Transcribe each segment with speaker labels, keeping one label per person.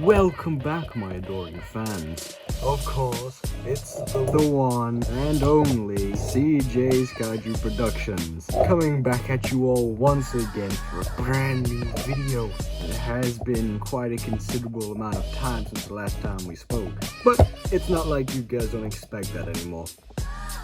Speaker 1: Welcome back, my adoring fans.
Speaker 2: Of course, it's
Speaker 1: The one and only CJ's Kaiju Productions, coming back at you all once again for a brand new video. It has been quite a considerable amount of time since the last time we spoke, but it's not like you guys don't expect that anymore.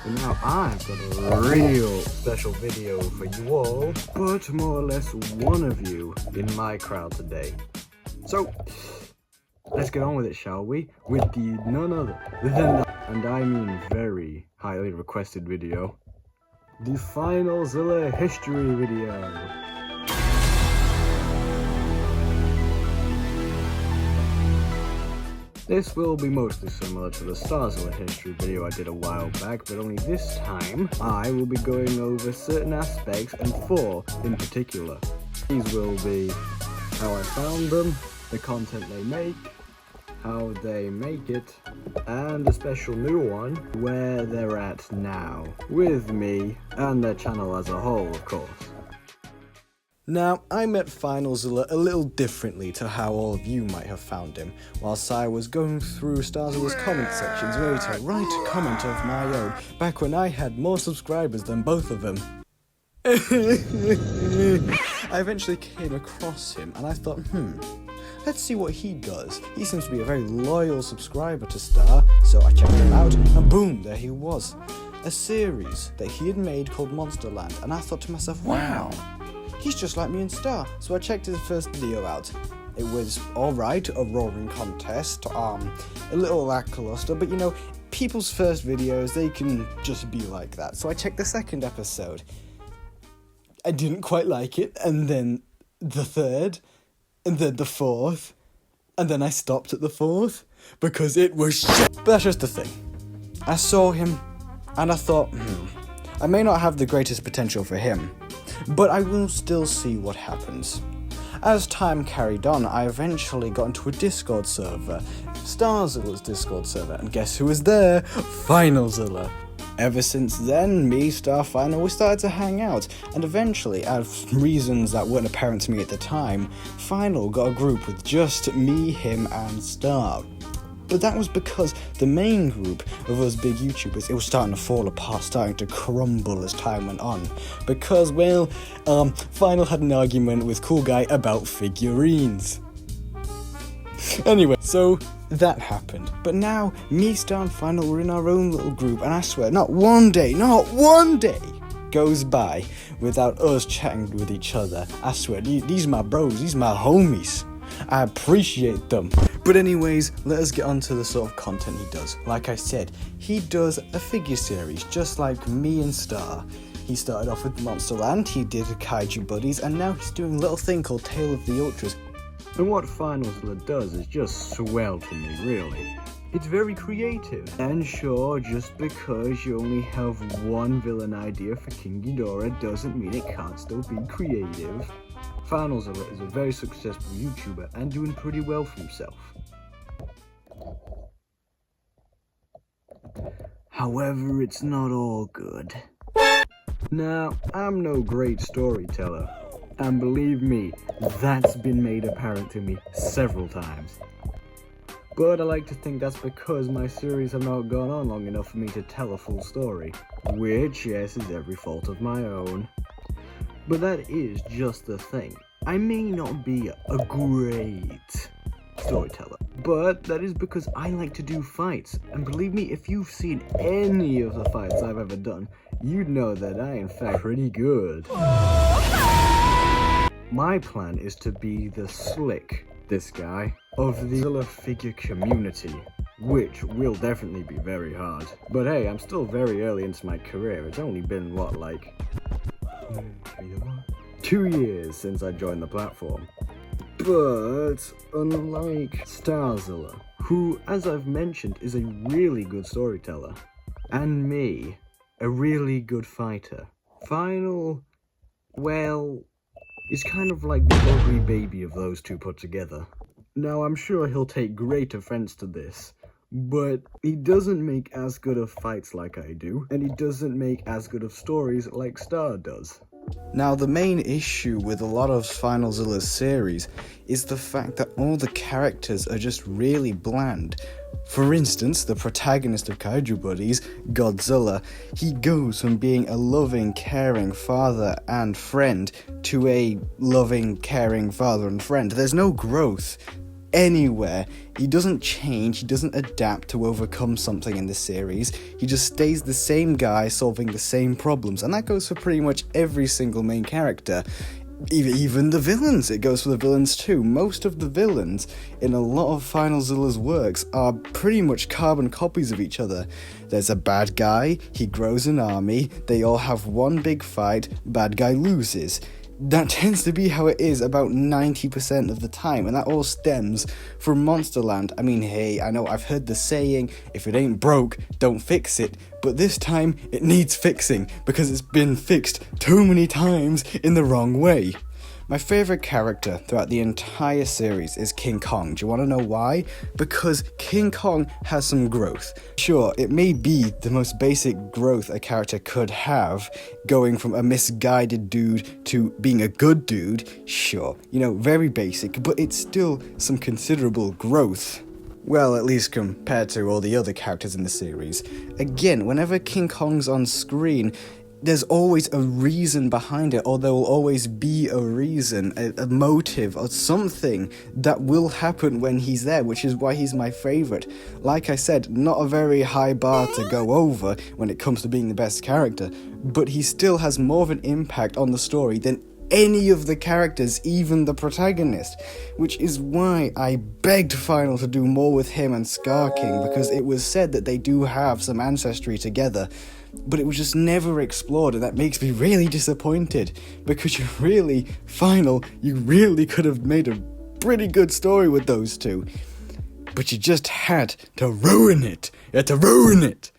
Speaker 1: And now I've got a real special video for you all, but more or less one of you in my crowd today. So, let's get on with it, shall we? With the none other than, and I mean very highly requested video, the FINALZILLA history video. This will be mostly similar to the Starzilla history video I did a while back, but only this time I will be going over certain aspects, and 4 in particular. These will be how I found them, the content they make, how they make it, and a special new one, where they're at now, with me, and their channel as a whole, of course. Now, I met FINALZILLA a little differently to how all of you might have found him, whilst I was going through Starzilla's comment sections ready to write a comment of my own, back when I had more subscribers than both of them. I eventually came across him, and I thought, let's see what he does. He seems to be a very loyal subscriber to Star, so I checked him out, and boom, there he was. A series that he had made called Monsterland, and I thought to myself, wow, he's just like me and Star. So I checked his first video out. It was alright, a roaring contest, a little lackluster, but you know, people's first videos, they can just be like that. So I checked the second episode. I didn't quite like it, and then the third, and then the fourth, and then I stopped at the fourth, because it was shit. But that's just the thing. I saw him, and I thought, I may not have the greatest potential for him, but I will still see what happens. As time carried on, I eventually got into a Discord server, Starzilla's Discord server, and guess who was there? FINALZILLA. Ever since then, me, Star, Final, we started to hang out, and eventually, out of reasons that weren't apparent to me at the time, Final got a group with just me, him, and Star. But that was because the main group of us big YouTubers, it was starting to fall apart, starting to crumble as time went on. Because, well, Final had an argument with Cool Guy about figurines. Anyway, so that happened. But now, me, Star, and Final were in our own little group, and I swear, not one day goes by without us chatting with each other. I swear, these are my bros, these are my homies. I appreciate them. But anyways, let us get on to the sort of content he does. Like I said, he does a figure series, just like me and Star. He started off with Monsterland, he did Kaiju Buddies, and now he's doing a little thing called Tale of the Ultras. And what FINALZILLA does is just swell to me, really. It's very creative. And sure, just because you only have one villain idea for King Ghidorah doesn't mean it can't still be creative. FINALZILLA is a very successful YouTuber and doing pretty well for himself. However, it's not all good. Now, I'm no great storyteller, and believe me, that's been made apparent to me several times. But I like to think that's because my series have not gone on long enough for me to tell a full story, which, yes, is every fault of my own. But that is just the thing. I may not be a great storyteller, but that is because I like to do fights. And believe me, if you've seen any of the fights I've ever done, you'd know that I am in fact pretty good. My plan is to be the slick, this guy, of the Zilla figure community, which will definitely be very hard. But hey, I'm still very early into my career. It's only been, what, like 2 years since I joined the platform. But unlike Starzilla, who, as I've mentioned, is a really good storyteller, and me, a really good fighter, Final, well, is kind of like the ugly baby of those two put together. Now, I'm sure he'll take great offense to this, but he doesn't make as good of fights like I do, and he doesn't make as good of stories like Star does. Now, the main issue with a lot of FINALZILLA's series is the fact that all the characters are just really bland. For instance, the protagonist of Kaiju Buddies, Godzilla, he goes from being a loving, caring father and friend to a loving, caring father and friend. There's no growth anywhere. He doesn't change, he doesn't adapt to overcome something in the series. He just stays the same guy solving the same problems, and that goes for pretty much every single main character. Even the villains, it goes for the villains too. Most of the villains in a lot of FINALZILLA's works are pretty much carbon copies of each other. There's a bad guy, he grows an army, they all have one big fight, bad guy loses. That tends to be how it is about 90% of the time, and that all stems from Monsterland. I mean, hey, I know I've heard the saying, if it ain't broke, don't fix it, but this time it needs fixing, because it's been fixed too many times in the wrong way. My favourite character throughout the entire series is King Kong. Do you want to know why? Because King Kong has some growth. Sure, it may be the most basic growth a character could have, going from a misguided dude to being a good dude. Sure, very basic, but it's still some considerable growth. Well, at least compared to all the other characters in the series. Again, whenever King Kong's on screen, there's always a reason behind it, or there will always be a reason, a motive, or something that will happen when he's there, which is why he's my favourite. Like I said, not a very high bar to go over when it comes to being the best character, but he still has more of an impact on the story than any of the characters, even the protagonist, which is why I begged Final to do more with him and Scar King, because it was said that they do have some ancestry together, but it was just never explored, and that makes me really disappointed, because you really could have made a pretty good story with those two, but you just had to ruin it. You had to ruin it.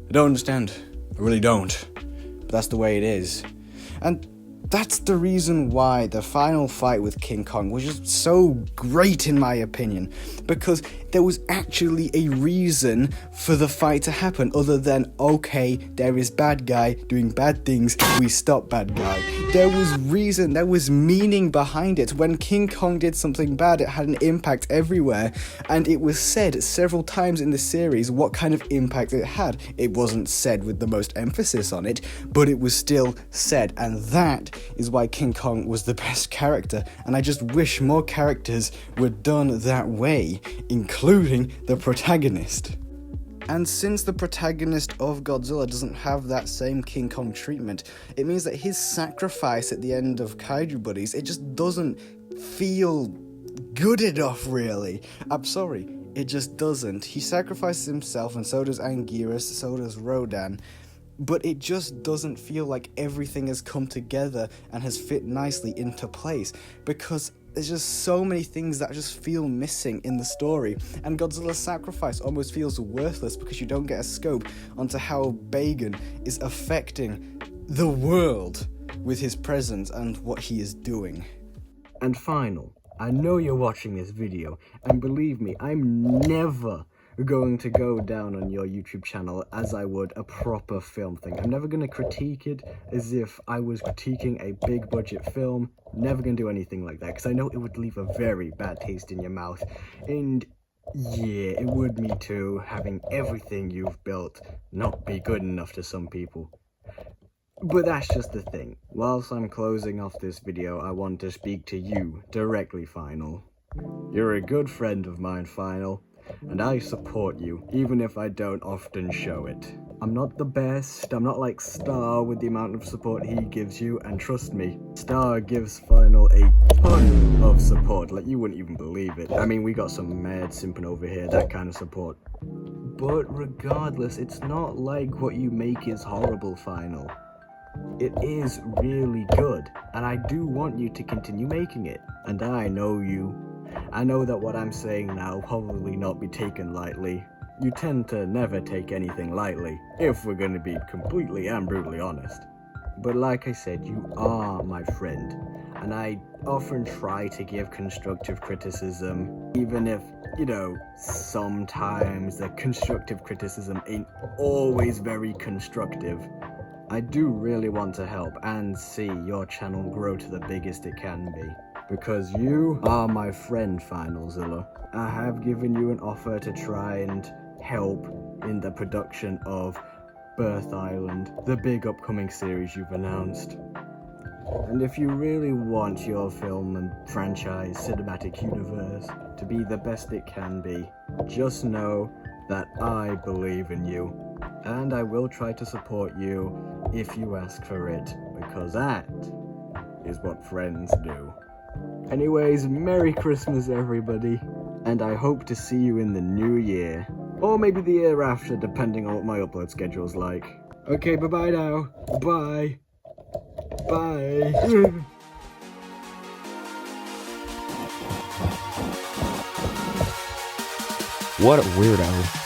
Speaker 1: I don't understand. I really don't. But that's the way it is. And that's the reason why the final fight with King Kong was just so great in my opinion, because there was actually a reason for the fight to happen other than, okay, there is bad guy doing bad things, we stop bad guy. There was reason, there was meaning behind it. When King Kong did something bad, it had an impact everywhere, and it was said several times in the series what kind of impact it had. It wasn't said with the most emphasis on it, but it was still said, and that is why King Kong was the best character, and I just wish more characters were done that way, including the protagonist. And since the protagonist of Godzilla doesn't have that same King Kong treatment, it means that his sacrifice at the end of Kaiju Buddies, it just doesn't feel good enough, really. I'm sorry, it just doesn't. He sacrifices himself, and so does Anguirus, so does Rodan, but it just doesn't feel like everything has come together and has fit nicely into place, because there's just so many things that just feel missing in the story, and Godzilla's sacrifice almost feels worthless because you don't get a scope onto how Bagan is affecting the world with his presence and what he is doing.
Speaker 2: And final, I know you're watching this video, and believe me, I'm never going to go down on your YouTube channel as I would a proper film thing. I'm never going to critique it as if I was critiquing a big budget film. Never going to do anything like that, because I know it would leave a very bad taste in your mouth. And yeah, it would me too, having everything you've built not be good enough to some people. But that's just the thing. Whilst I'm closing off this video, I want to speak to you directly, Final. You're a good friend of mine, Final, and I support you, even if I don't often show it. I'm not the best, I'm not like Star with the amount of support he gives you, and trust me, Star gives Final a ton of support, like you wouldn't even believe it. I mean, we got some mad simping over here, that kind of support. But regardless, it's not like what you make is horrible, Final. It is really good, and I do want you to continue making it, and I know you. I know that what I'm saying now will probably not be taken lightly. You tend to never take anything lightly, if we're gonna be completely and brutally honest. But like I said, you are my friend, and I often try to give constructive criticism, even if, sometimes the constructive criticism ain't always very constructive. I do really want to help and see your channel grow to the biggest it can be. Because you are my friend, FINALZILLA. I have given you an offer to try and help in the production of Birth Island, the big upcoming series you've announced. And if you really want your film and franchise cinematic universe to be the best it can be, just know that I believe in you. And I will try to support you if you ask for it, because that is what friends do. Anyways, Merry Christmas everybody, and I hope to see you in the new year. Or maybe the year after, depending on what my upload schedule's like. Okay, bye-bye now. Bye. Bye.
Speaker 3: What a weirdo.